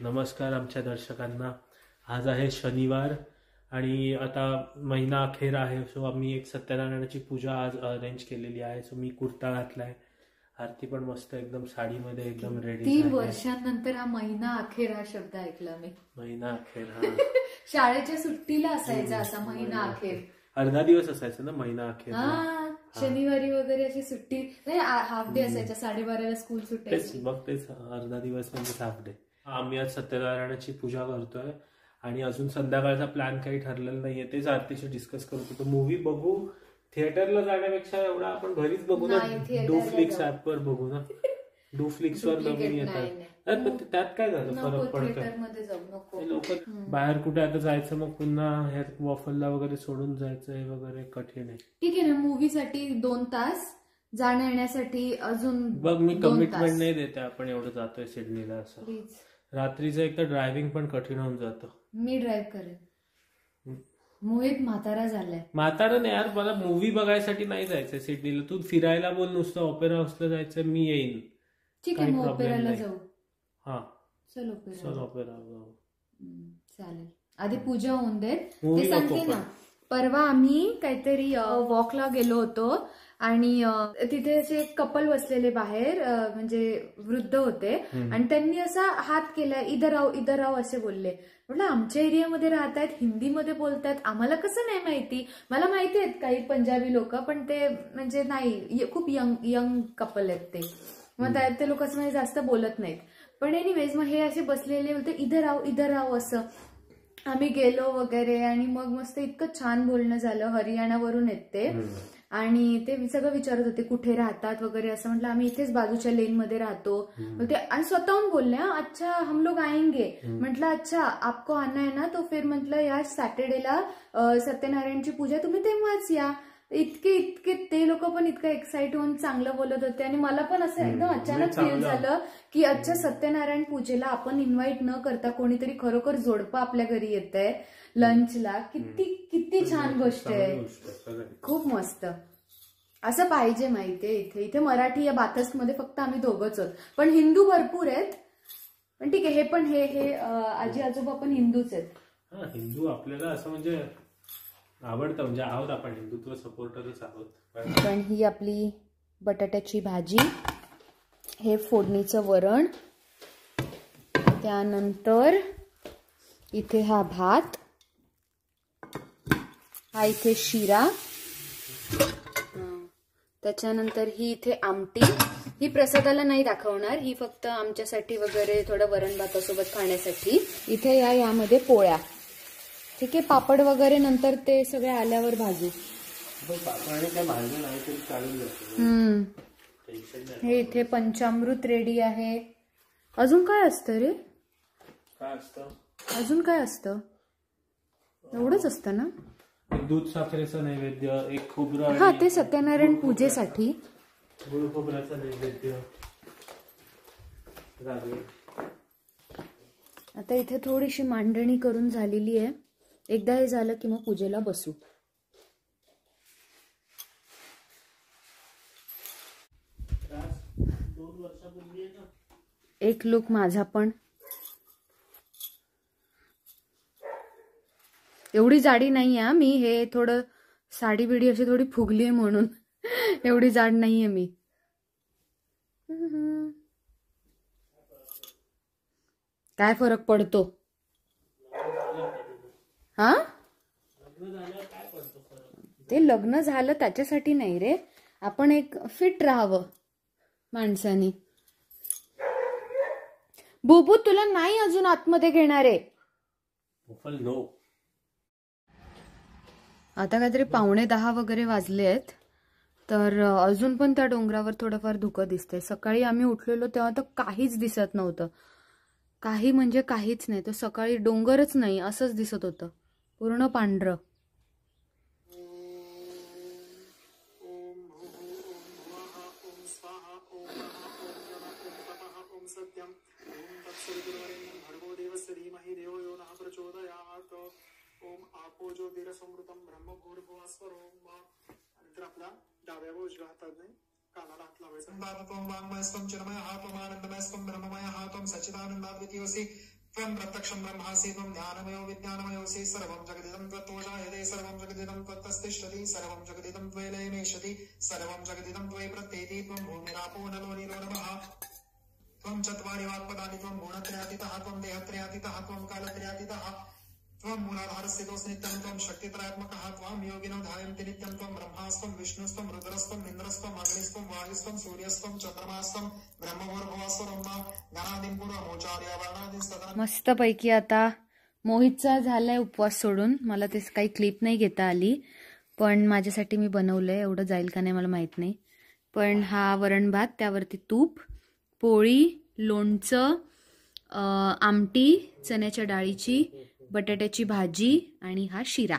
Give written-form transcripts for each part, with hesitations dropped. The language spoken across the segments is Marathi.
नमस्कार आमच्या दर्शकांना. आज आहे शनिवार आणि आता महिना अखेर आहे. सो आम्ही एक सत्यनारायणाची पूजा आज अरेंज केलेली आहे. सो मी कुर्ता घातलाय, आरती पण मस्त एकदम साडीमध्ये एकदम रेडी. 3 वर्षांनंतर हा महिना अखेर हा शब्द ऐकला मी. महिना अखेर हा शाळेच्या सुट्टीला असायचा असा महिना अखेर. अर्धा दिवस असायचा ना महिना अखेर. शनिवारी वगैरे अशी सुट्टी नाही, हाफ डे असायचा. 12:30ला स्कूल सुटायची. मग तेच अर्धा दिवस म्हणजे हाफ डे. आम्ही आज सत्यनारायणाची पूजा करतोय आणि अजून संध्याकाळचा प्लॅन काही ठरलेला नाहीये. तेच आरतीशी डिस्कस करत होतो. मूवी बघू थिएटरला जाण्यापेक्षा एवढा आपण घरीच बघू ना. डूफ्लिक्स ऍपवर बघू ना. डूफ्लिक्स वर नवीन येतात. त्यात काय झालं, फरक पडतो. लोक बाहेर कुठे आता जायचं मग पुन्हा ह्या वॉफलला वगैरे सोडून जायचं वगैरे कठीण आहे. ठीक आहे ना, मूवीसाठी 2 तास जाण्या येण्यासाठी अजून बघ. मी कमिटमेंट नाही देते आपण एवढं जातोय सिडनीला असं. रात्रीचं एक तर ड्रायव्हिंग पण कठीण होऊन जातं. मी ड्राईव्ह करेन. मोहित म्हातारा झालाय. म्हातारा नाही यार, मला मूवी बघायसाठी नाही जायचंय सिडनीला. तू फिरायला बोल नुसतं. ऑपेरा हाऊसला जायचं, मी येईन. ठीक आहे, मग ऑपेराला जाऊ. हा चल ऑपेरा जाऊ. चालेल. आधी पूजा होऊन देत. ते सांगते ना, परवा आम्ही काहीतरी वॉकला गेलो होतो आणि तिथे असे एक कपल बसलेले बाहेर, म्हणजे वृद्ध होते आणि त्यांनी असा हात केला, इधर आओ असे बोलले. म्हटलं आमच्या एरियामध्ये राहतायत, हिंदीमध्ये बोलतायत, आम्हाला कसं नाही माहिती. मला माहिती आहेत काही पंजाबी लोक, पण ते म्हणजे नाही, खूप यंग कपल आहेत ते. मग ते लोक असं म्हणजे जास्त बोलत नाहीत. पण एनिवेज मग हे असे बसलेले होते, इधर आओ असं. आम्ही गेलो वगैरे आणि मग मस्त इतकं छान बोलणं झालं. हरियाणावरून येत ते आणि ते सगळं विचारत होते कुठे राहतात वगैरे असं. म्हटलं आम्ही इथेच बाजूच्या लेन मध्ये राहतो. ते आणि स्वतःहून बोलले, अच्छा हम लोग आएंगे. म्हटलं अच्छा आपको आना है ना, तो फिर म्हटलं या सॅटर्डेला सत्यनारायणची पूजा, तुम्ही तेव्हाच या. इतके ते लोक पण इतकं एक्साइट होऊन चांगलं बोलत होते आणि मला पण असं एकदम अचानक फील झालं की अच्छा सत्यनारायण पूजेला आपण इन्व्हाइट न करता कोणीतरी खरोखर जोडपं आपल्या घरी येत आहे लंचला. किती छान गोष्ट आहे. खूप मस्त. असं पाहिजे माहितीये. इथे मराठी या बाथस्टमध्ये फक्त आम्ही दोघंच आहोत, पण हिंदू भरपूर आहेत. पण ठीक आहे, हे पण हे आजी आजोबा पण हिंदूच आहेत. हिंदू आपल्याला असं म्हणजे आवडतं, म्हणजे आहोत आपण हिंदुत्व सपोर्टरच आहोत. पण ही आपली बटाट्याची भाजी, हे फोडणीचं वरण, त्यानंतर इथे हा भात, हा इथे शिरा, त्याच्यानंतर ही इथे आमटी. ही प्रसादाला नाही दाखवणार, ही फक्त आमच्यासाठी वगैरे थोडं वरण भातासोबत खाण्यासाठी. इथे यामध्ये पोळ्या. ठीक आहे, पापड वगैरे नंतर ते सगळे आल्यावर भाजू. हे इथे पंचामृत रेडी आहे. अजून काय असतं रे? अजून काय असतं? एवढंच असतं ना. दूध साखरेचं नैवेद्य, एक खोबरं. हा, ते सत्यनारायण पूजेसाठी. गुळ खोबऱ्याचं नैवेद्य. आता इथे थोडीशी मांडणी करून झालेली आहे. एकदा हे झालं की मग पूजेला बसू. एक लुक माझा पण. एवढी जाडी नाही आहे मी. हे थोडं साडी बिडी अशी थोडी फुगली आहे म्हणून एवढी जाड नाहीये मी. काय फरक पडतो? हा, ते लग्न झालं त्याच्यासाठी नाही रे, आपण एक फिट राहावं माणसानी. बुबू तुला नाही अजून आतमध्ये घेणार आहे. आता काहीतरी 9:45 वगैरे वाजले आहेत, तर अजून पण त्या डोंगरावर थोडंफार धुकं दिसतंय. सकाळी आम्ही उठलेलो तेव्हा तर काहीच दिसत नव्हतं. काही म्हणजे काहीच नाही. तो सकाळी डोंगरच नाही असंच दिसत होतं, पूर्ण पांढरं. आपला डाव्या उजव्या हाताने कानाला हात लावायचा. वांगमयस्त्वं चिन्मय हातोम आनंदमयस्त्वं ब्रह्ममय हातोम सच्चिदानंदाद्वितीयोऽसि त्वं प्रत्यक्षं ब्रह्मासि त्वं ज्ञानमयो विज्ञानमयोऽसि सर्वं जगदिदं त्वत्तोजायते सर्वं जगदिदं त्वत्तस्तिष्ठति सर्वं जगदिदं त्वयिलयमेषति सर्वं जगदिदं त्वयि प्रत्येति त्वं भूमिरापो नलो नीरो नमः त्वं चत्वारि वाक्पदानि त्वं गुणत्रयातीतः त्वं देहत्रयातीतः त्वं कालत्रयातीतः त्वं मूलाधारस्थितोऽसि नित्यं त्वं शक्तित्रयात्मकः त्वां योगिनो ध्यायन्ति नित्यं त्वं ब्रह्मास्त्वं विष्णुस्त्वं रुद्रस्त्वं इन्द्रस्त्वं अग्निस्त्वं वायुस्त्वं सूर्यस्त्वं चंद्रमास्त्वं ब्रह्मभूर्भुवस्वरं ज्ञानादिं पूर्वमोचार्य वर्णादिस्तदा. मस्त पैकी आता मोहितचा झालाय उपवास सोडून. मला ते काही क्लिप नाही घेता आली, पण माझ्यासाठी मी बनवलंय. एवढं जाईल का नाही मला माहित नाही. पण हा वरण भात, त्यावरती तूप, पोळी, लोणचं, आमटी, चण्याच्या डाळीची, बटाट्याची भाजी आणि हा शिरा.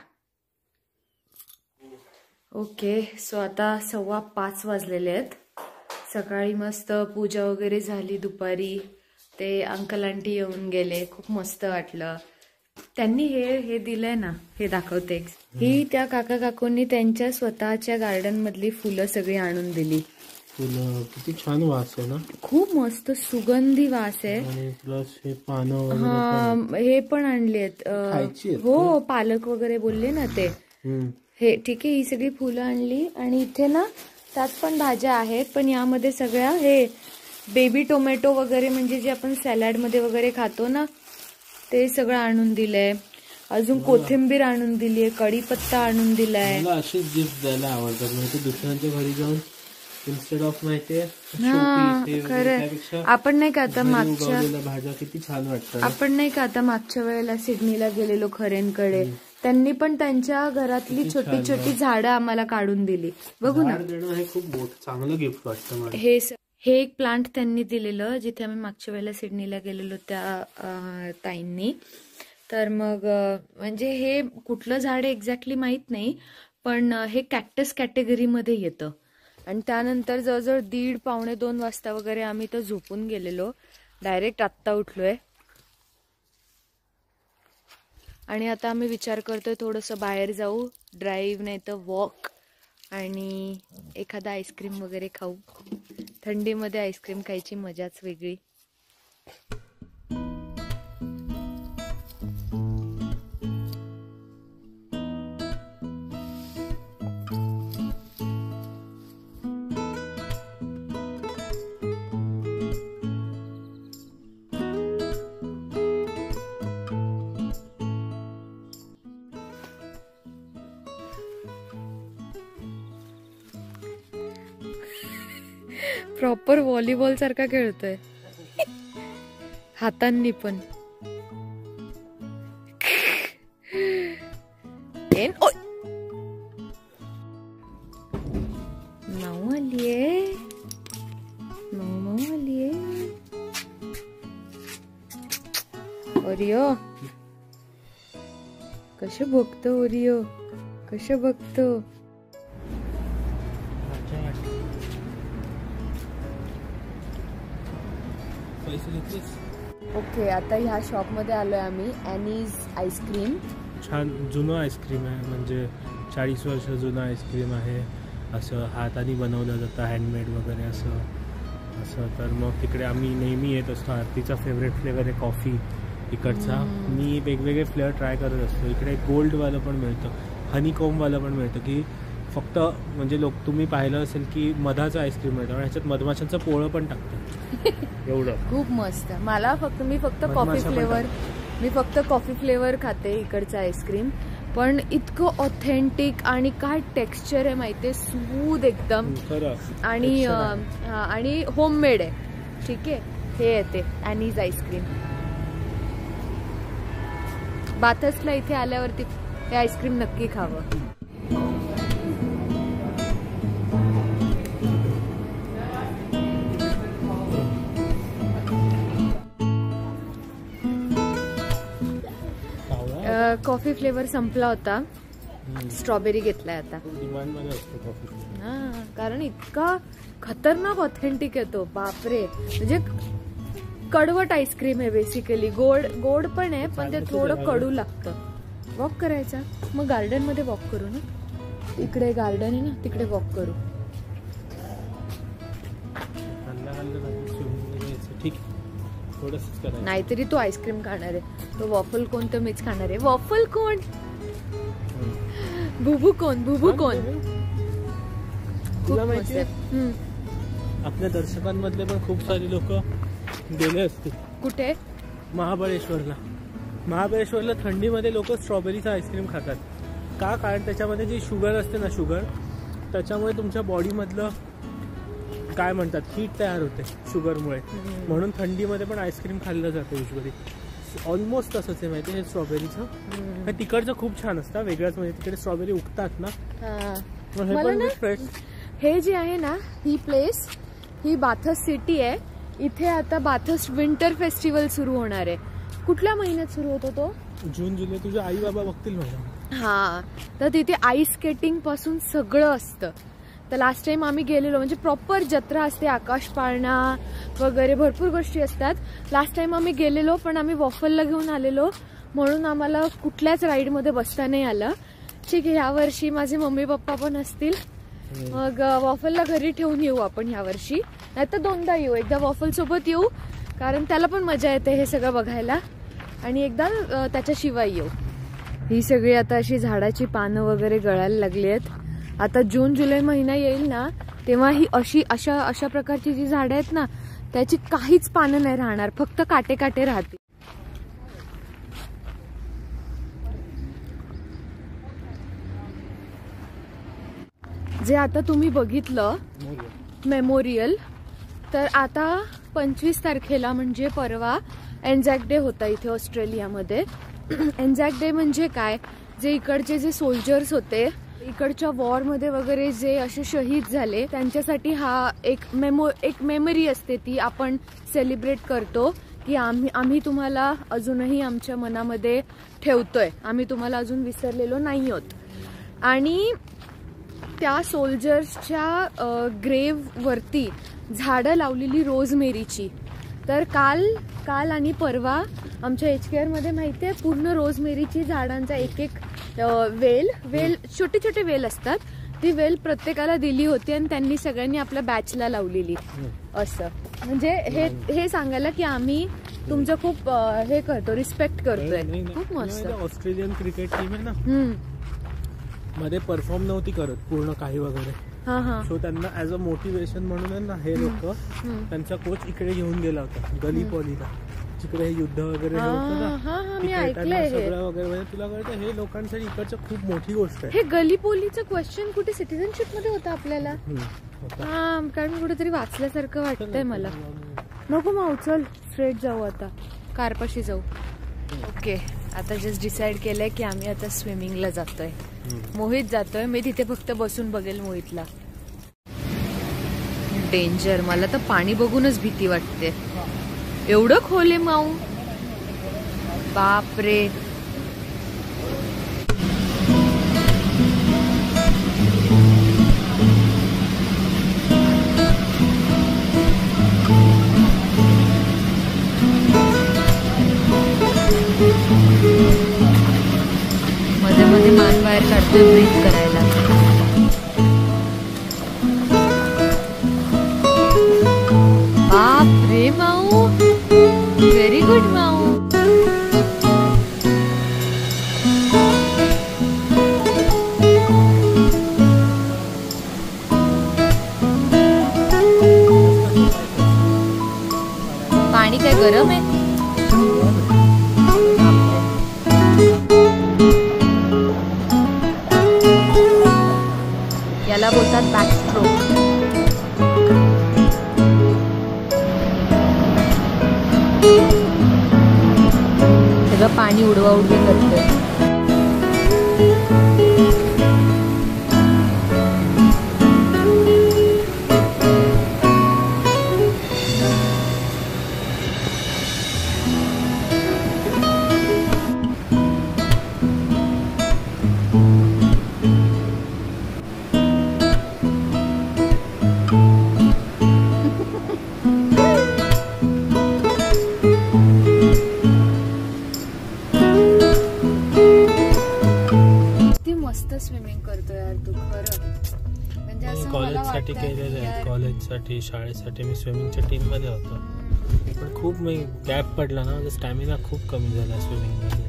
ओके, सो आता 5:15 वाजलेले आहेत. सकाळी मस्त पूजा वगैरे झाली. दुपारी ते अंकल आंटी येऊन गेले, खूप मस्त वाटलं. त्यांनी हे दिलंय ना, हे दाखवते. ही त्या काका काकूंनी त्यांच्या स्वतःच्या गार्डन मधली फुलं सगळी आणून दिली. फुलं किती छान वास आहे ना, खूप मस्त सुगंधी वास आहे. आणि प्लस हे पानं हा, हे पण आणलेत. हो, पालक वगैरे बोलले ना ते. हे ठीक आहे, ही सगळी फुलं आणली. आणि इथे ना त्यात पण भाज्या आहेत, पण यामध्ये सगळ्या हे बेबी टोमॅटो वगैरे, म्हणजे जे आपण सॅलड मध्ये वगैरे खातो ना, ते सगळं आणून दिलंय. अजून कोथिंबीर आणून दिलीये, कढीपत्ता आणून दिलाय. मला अशीच गिफ्ट द्यायला आवडतात, म्हणजे दुसऱ्यांच्या घरी जाऊन इन्स्टेड ऑफ माहितीये खरं. आपण नाही का आता मागच्या भाज्या किती छान वाटतात. आपण नाही का आता मागच्या वेळेला सिडनीला गेलेलो खरेंकडे, त्यांनी पण त्यांच्या घरातली छोटी छोटी झाडं आम्हाला काढून दिली. बघू ना, हे खूप चांगलं गिफ्ट वाटतं मला. हे एक प्लांट त्यांनी दिलेलं, जिथे आम्ही मागच्या वेळेला सिडनीला गेलेलो त्या ताईंनी. तर मग म्हणजे हे कुठलं झाड एक्झॅक्टली माहित नाही, पण हे कॅक्टस कॅटेगरीमध्ये येतं. आणि त्यानंतर जवळजवळ 1:30-1:45 वाजता वगैरे आम्ही तर झोपून गेलेलो. डायरेक्ट आत्ता उठलोय. आणि आता आम्ही विचार करतोय थोडंसं बाहेर जाऊ, ड्राईव्ह नाही तर वॉक, आणि एखादा आईस्क्रीम वगैरे खाऊ. थंडीमध्ये आईस्क्रीम खायची मजाच वेगळी. प्रॉपर व्हॉलीबॉल सारखा खेळतोय, हातांनी पण. माऊ आलीये, माऊ आलीये. ओरिओ कसं बघतो, ओरिओ कसं बघतो. ओके, आता ह्या शॉप मध्ये आलोय आम्ही. ॲनीज आईस्क्रीम. छान जुनं आईस्क्रीम आहे, म्हणजे 40 वर्ष जुनं आईस्क्रीम आहे. असं हाताने बनवलं जातं, हँडमेड वगैरे असं. तर मग तिकडे आम्ही नेहमी येत असतो. आरतीचा फेवरेट फ्लेवर आहे कॉफी इकडचा. मी वेगवेगळे फ्लेवर ट्राय करत असतो. इकडे गोल्डवालं पण मिळतं, हनीकोमवालं पण मिळतं, की फक्त म्हणजे तुम्ही पाहिलं असेल की मधाचं आईस्क्रीम मिळतं आणि ह्याच्यात मधमाशांचं पोळं पण टाकतं. एवढं खूप मस्त. मी फक्त कॉफी फ्लेवर खाते इकडचं आईस्क्रीम, पण इतकं ऑथेंटिक आणि काय टेक्स्चर आहे माहितीये, स्मूथ एकदम. आणि होममेड आहे. ठीक आहे, हे येते ॲनीज आईस्क्रीम. बाथर्सला इथे आल्यावरती हे आईस्क्रीम नक्की खावं. कॉफी फ्लेवर संपला होता, स्ट्रॉबेरी घेतलाय आता. कारण इतका खतरनाक ऑथेंटिक येतो, बापरे. म्हणजे कडवट आईस्क्रीम आहे बेसिकली. गोड पण आहे, पण ते थोडं कडू लागतं. वॉक करायचा, मग गार्डन मध्ये वॉक करू ना. इकडे गार्डन आहे ना, तिकडे वॉक करू. थोडंसंच करायचं. नाहीतरी तो आईस्क्रीम खाणार आहे, तो वॉफल कोण तर मीच खाणार आहे. वॉफल कोण, बुबू कोण, बुबू कोण. तुला माहिती आहे आपल्या दर्शकांमधले पण खूप सारे लोक गेले असतील. कुठे? महाबळेश्वरला. महाबळेश्वरला थंडीमध्ये लोक स्ट्रॉबेरीचं आईस्क्रीम खातात का? कारण त्याच्यामध्ये जी शुगर असते ना, शुगर, त्याच्यामुळे तुमच्या बॉडीमधलं काय म्हणतात हीट तयार होते शुगरमुळे, म्हणून थंडीमध्ये पण आईस्क्रीम खाल्लं जातं युजली. ऑलमोस्ट तसंच आहे माहिती आहे स्ट्रॉबेरीचं. तिकडचं खूप छान असतं, वेगळंच. म्हणजे तिकडे स्ट्रॉबेरी उगतात ना, हे पण फ्रेश. हे जे आहे ना, ही प्लेस, ही बाथर्स सिटी आहे. इथे आता बाथर्स विंटर फेस्टिवल सुरू होणार आहे. कुठल्या महिन्यात सुरू होतो तो? जून जुलै. तुझे आई बाबा बघतील माझ्या. हा, तर तिथे आईस स्केटिंग पासून सगळं असतं. तर लास्ट टाइम आम्ही गेलेलो, म्हणजे प्रॉपर जत्रा असते, आकाश पाळणा वगैरे भरपूर गोष्टी असतात. लास्ट टाइम आम्ही गेलेलो, पण आम्ही वॉफलला घेऊन आलेलो, म्हणून आम्हाला कुठल्याच राईडमध्ये बसता नाही आलं. ठीक आहे, यावर्षी माझे मम्मी पप्पा पण असतील, मग वॉफलला घरी ठेवून येऊ आपण यावर्षी. नाही तर 2दा येऊ, एकदा वॉफल सोबत येऊ कारण त्याला पण मजा येते हे सगळं बघायला, आणि एकदा त्याच्याशिवाय येऊ. ही सगळी आता अशी झाडाची पानं वगैरे गळायला लागली आहेत. आता जून जुलै महिना येईल ना, तेव्हा ही अशा प्रकारची जी झाडं आहेत ना, त्याची काहीच पानं नाही राहणार, फक्त काटे काटे राहतील. जे आता तुम्ही बघितलं मेमोरियल, तर आता 25 तारखेला म्हणजे परवा एन्झॅक डे होता इथे ऑस्ट्रेलियामध्ये. एन्झॅक डे म्हणजे काय, जे इकडचे जे सोल्जर्स होते, इकडच्या वॉरमध्ये वगैरे जे असे शहीद झाले, त्यांच्यासाठी हा एक मेमरी असते, ती आपण सेलिब्रेट करतो की आम्ही तुम्हाला अजूनही आमच्या मनामध्ये ठेवतोय, आम्ही तुम्हाला अजून विसरलेलो नाही आहोत. आणि त्या सोल्जर्सच्या ग्रेव्हवरती झाडं लावलेली रोजमेरीची. तर काल आणि परवा आमच्या HKR मध्ये माहिती आहे, पूर्ण रोजमेरीची झाडांचा एक वेल छोटे छोटे वेल असतात, ती वेल प्रत्येकाला दिली होती आणि त्यांनी सगळ्यांनी आपल्या बॅचला लावलेली. असं म्हणजे हे सांगायला की आम्ही तुमचं खूप हे करतो, रिस्पेक्ट करतोय. खूप मस्त. ऑस्ट्रेलियन क्रिकेट टीम आहे ना, मध्ये परफॉर्म नव्हती करत पूर्ण काही वगैरे, सो त्यांना ऍज अ मोटिवेशन म्हणून ना हे लोक त्यांचा कोच इकडे घेऊन गेला होता गलीपॉलीला, जिकडे युद्ध वगैरे सगळं वगैरे. तुला कळतं हे लोकांसाठी इकडचं खूप मोठी गोष्ट आहे. हे गलीपोलीचं क्वेश्चन कुठे सिटिझनशिप मध्ये होतं आपल्याला? हा, कारण कुठेतरी वाचल्यासारखं वाटतंय मला. नको मग, चल स्ट्रेट जाऊ, आता कारपाशी जाऊ. ओके, आता जस्ट डिसाइड केलंय की आम्ही आता स्विमिंगला जातोय. मोहित जातोय, मी तिथे फक्त बसून बघेल मोहितला. डेंजर, मला तर पाणी बघूनच भीती वाटते. एवढं खोल आहे माऊ, बापरे. मध्ये मध्ये मान बाहेर काढतोय ब्रीथ करायला. बाप रे माऊ, व्हेरी गुड माऊ. पाणी काय गरम आहे? याला बोलतात बॅक स्ट्रोक. सगळं पाणी उडवा उडवी करतोय. स्विमिंग करतोय यार तू, खरं म्हणजे असं कॉलेजसाठी केलेलं आहे. कॉलेजसाठी, शाळेसाठी मी स्विमिंगच्या टीम मध्ये होतो. पण खूप गॅप पडला ना, माझा स्टॅमिना खूप कमी झाला स्विमिंग मध्ये.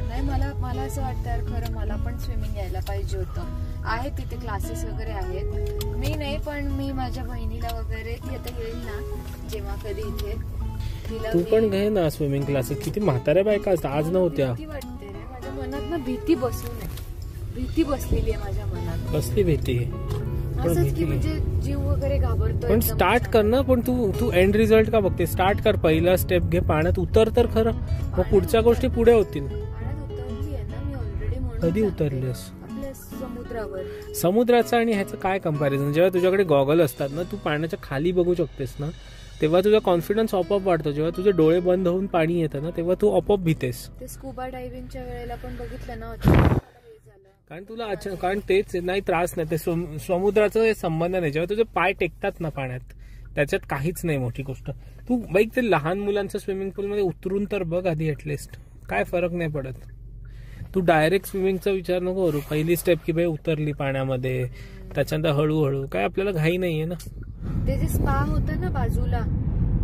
नाही मला असं वाटतं यार, खरं मला पण स्विमिंग यायला पाहिजे होतं. आहे तिथे क्लासेस वगैरे आहेत, मी नाही पण मी माझ्या बहिणीला वगैरे, ती आता येईल ना जेव्हा कधी इथे, तू पण घे ना स्विमिंग क्लासेस. किती म्हाताऱ्या बायका असतात, आज नव्हत्या. भीती वाटते रे माझ्या मनात ना, भीती बसू नये, भीती बसलेली आहे माझ्या मनात. कसली भीती? असंच की म्हणजे जीव वगैरे घाबरतो. पण स्टार्ट कर ना, पण तू एंड रिझल्ट का बघते? स्टार्ट कर, पहिला स्टेप घे, पाण्यात उतर तर खरं, मग पुढच्या गोष्टी पुढे होतील. पाण्यात उतरली आहे ना मी ऑलरेडी. म्हणून कधी उतरलीस? आपल्या समुद्रावर. समुद्राचं आणि ह्याचं काय कंपॅरिझन? जेव्हा तुझ्याकडे गॉगल असतात ना, तू पाण्याच्या खाली बघू शकतेस ना, तेव्हा तुझा कॉन्फिडन्स आपोआप वाढतो. जेव्हा तुझे डोळे बंद होऊन पाणी येतं ना, तेव्हा तू आपोआप भीतेस. ते स्कुबा डायव्हिंगच्या वेळेला पण बघितलं ना, कारण तुला कारण तेच नाही, त्रास नाही. ते समुद्राचं संबंध नाही. जेव्हा तुझे पाय टेकतात ना पाण्यात, त्याच्यात काहीच नाही मोठी गोष्ट. तू बाईक ते लहान मुलांच्या स्विमिंग पूलमध्ये उतरून तर बघ आधी ऍटलिस्ट, काय फरक नाही पडत. तू डायरेक्ट स्विमिंगचा विचार नको करू. पहिली स्टेप की बाई उतरली पाण्यामध्ये, त्याच्यानंतर हळूहळू, काय आपल्याला घाई नाहीये ना. ते जे स्पा होतं ना बाजूला,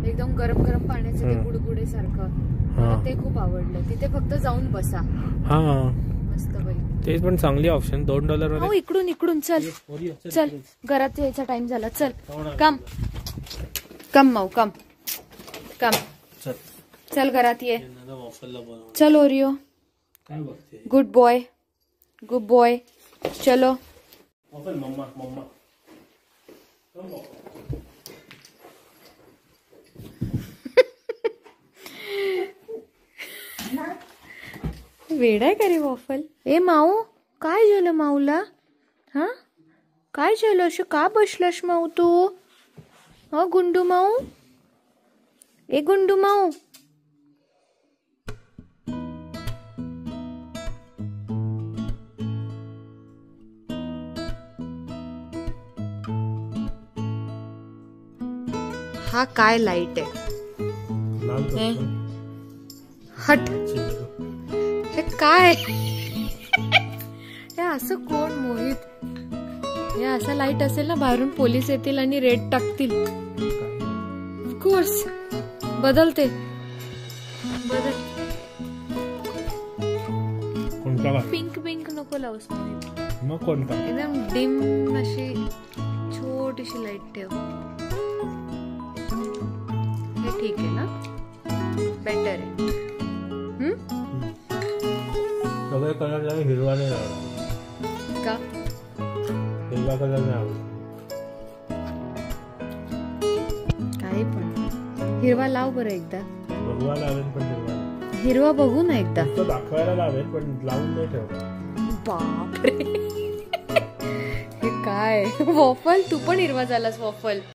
एकदम गरम गरम पाण्याचं ते बुडबुडे सारखं, ते खूप आवडलं. तिथे फक्त जाऊन बसा. हा मस्त बाई, ते पण चांगली ऑप्शन. $2 मध्ये. इकडून चल घरात यायचा टाइम झाला. चल कम माऊ कम चल घरात ये. चल ओरिओ, गुड बॉय चलो. वेडाय का रे वॉफल? ए माऊ, काय झालं माऊला? हा काय झालं? असं का बसलास माऊ तू? हो गुंडू माऊ, ए गुंडू माऊ. हा काय लाईट आहे? हट, हे काय? हे असं कोण मोहित? हे असं लाईट असेल ना, बाहेरून पोलीस येतील आणि रेड टाकतील. ऑफकोर्स बदलते. बदल. पिंक नको लावूस. मग कोणता? एकदम डिम अशी छोटीशी लाईट ठेव. हे ठीक आहे ना? बेटर आहे. सगळे कलर हिरवा नाही लावला का? हिरवा कलर नाही आवडत. काही पण हिरवा लाव बरं एकदा. भगवा लावेल पण हिरवा बघू ना एकदा. दाखवायला लावेल पण लावून नाही ठेवला. बापरे, हे काय वॉफल? तू पण हिरवा झालास वॉफल.